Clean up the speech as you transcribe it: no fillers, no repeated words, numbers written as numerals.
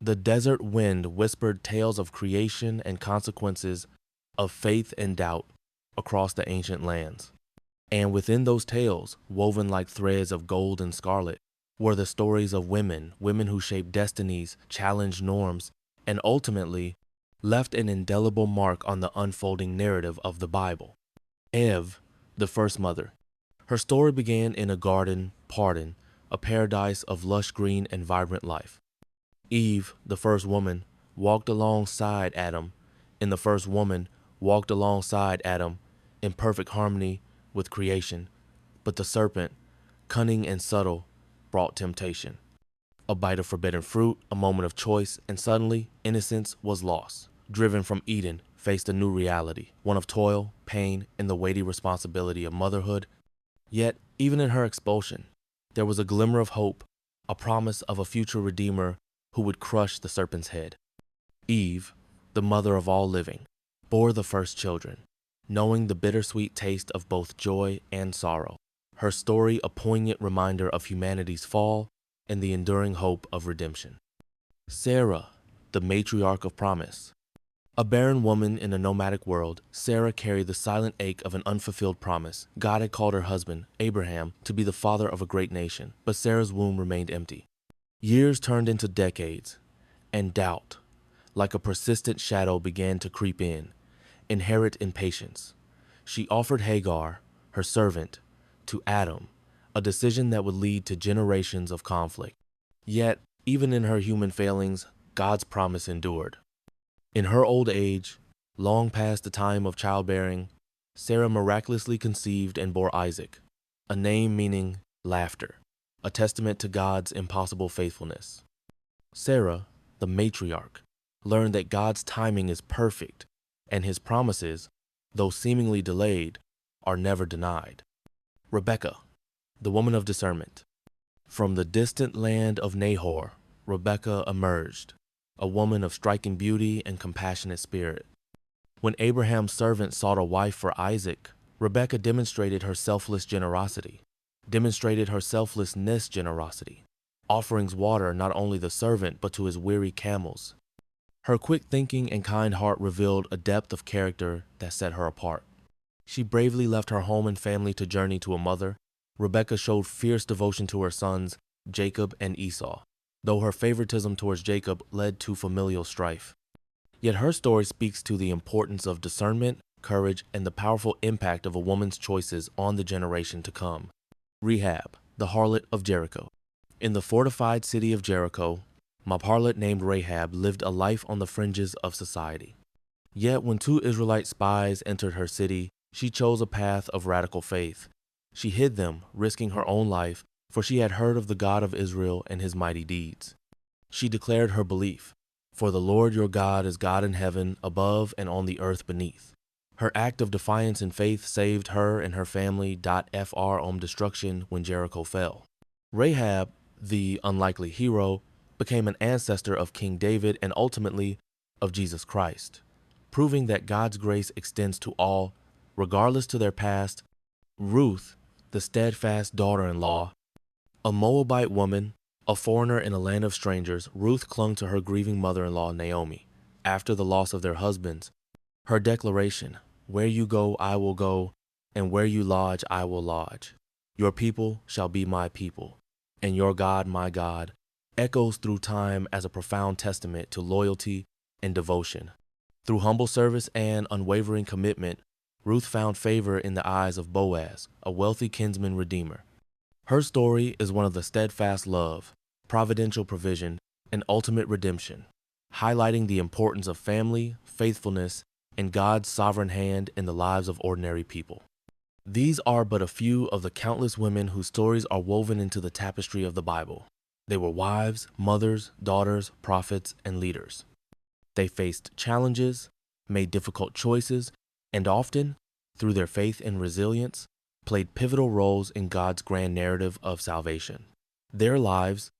The desert wind whispered tales of creation and consequences of faith and doubt across the ancient lands. And within those tales, woven like threads of gold and scarlet, were the stories of women who shaped destinies, challenged norms, and ultimately left an indelible mark on the unfolding narrative of the Bible. Eve, the first mother. Her story began in a garden, pardon, a paradise of lush green and vibrant life. Eve, the first woman, walked alongside Adam, and the first woman walked alongside Adam in perfect harmony with creation. But the serpent, cunning and subtle, brought temptation. A bite of forbidden fruit, a moment of choice, and suddenly innocence was lost. Driven from Eden, faced a new reality, one of toil, pain, and the weighty responsibility of motherhood. Yet, even in her expulsion, there was a glimmer of hope, a promise of a future redeemer who would crush the serpent's head. Eve, the mother of all living, bore the first children, knowing the bittersweet taste of both joy and sorrow. Her story a poignant reminder of humanity's fall and the enduring hope of redemption. Sarah, the matriarch of promise. A barren woman in a nomadic world, Sarah carried the silent ache of an unfulfilled promise. God had called her husband, Abraham, to be the father of a great nation, but Sarah's womb remained empty. Years turned into decades, and doubt, like a persistent shadow, began to creep in, inherent impatience. She offered Hagar, her servant, to Adam, a decision that would lead to generations of conflict. Yet, even in her human failings, God's promise endured. In her old age, long past the time of childbearing, Sarah miraculously conceived and bore Isaac, a name meaning laughter, a testament to God's impossible faithfulness. Sarah, the matriarch, learned that God's timing is perfect, and his promises, though seemingly delayed, are never denied. Rebecca, the woman of discernment. From the distant land of Nahor, Rebecca emerged, a woman of striking beauty and compassionate spirit. When Abraham's servant sought a wife for Isaac, Rebecca demonstrated her selflessness generosity, offerings water not only the servant but to his weary camels. Her quick thinking and kind heart revealed a depth of character that set her apart. She bravely left her home and family to journey to a mother. Rebecca showed fierce devotion to her sons, Jacob and Esau, though her favoritism towards Jacob led to familial strife. Yet her story speaks to the importance of discernment, courage, and the powerful impact of a woman's choices on the generation to come. Rahab, the harlot of Jericho. In the fortified city of Jericho, a harlot named Rahab lived a life on the fringes of society. Yet when two Israelite spies entered her city, she chose a path of radical faith. She hid them, risking her own life, for she had heard of the God of Israel and his mighty deeds. She declared her belief, "For the Lord your God is God in heaven above and on the earth beneath." Her act of defiance and faith saved her and her family from destruction when Jericho fell. Rahab, the unlikely hero, became an ancestor of King David and ultimately of Jesus Christ, proving that God's grace extends to all, regardless to their past. Ruth, the steadfast daughter-in-law. A Moabite woman, a foreigner in a land of strangers, Ruth clung to her grieving mother-in-law Naomi. After the loss of their husbands, her declaration, "Where you go, I will go, and where you lodge, I will lodge. Your people shall be my people, and your God my God," echoes through time as a profound testament to loyalty and devotion. Through humble service and unwavering commitment, Ruth found favor in the eyes of Boaz, a wealthy kinsman redeemer. Her story is one of the steadfast love, providential provision, and ultimate redemption, highlighting the importance of family, faithfulness, and God's sovereign hand in the lives of ordinary people. These are but a few of the countless women whose stories are woven into the tapestry of the Bible. They were wives, mothers, daughters, prophets, and leaders. They faced challenges, made difficult choices, and often, through their faith and resilience, played pivotal roles in God's grand narrative of salvation. Their lives,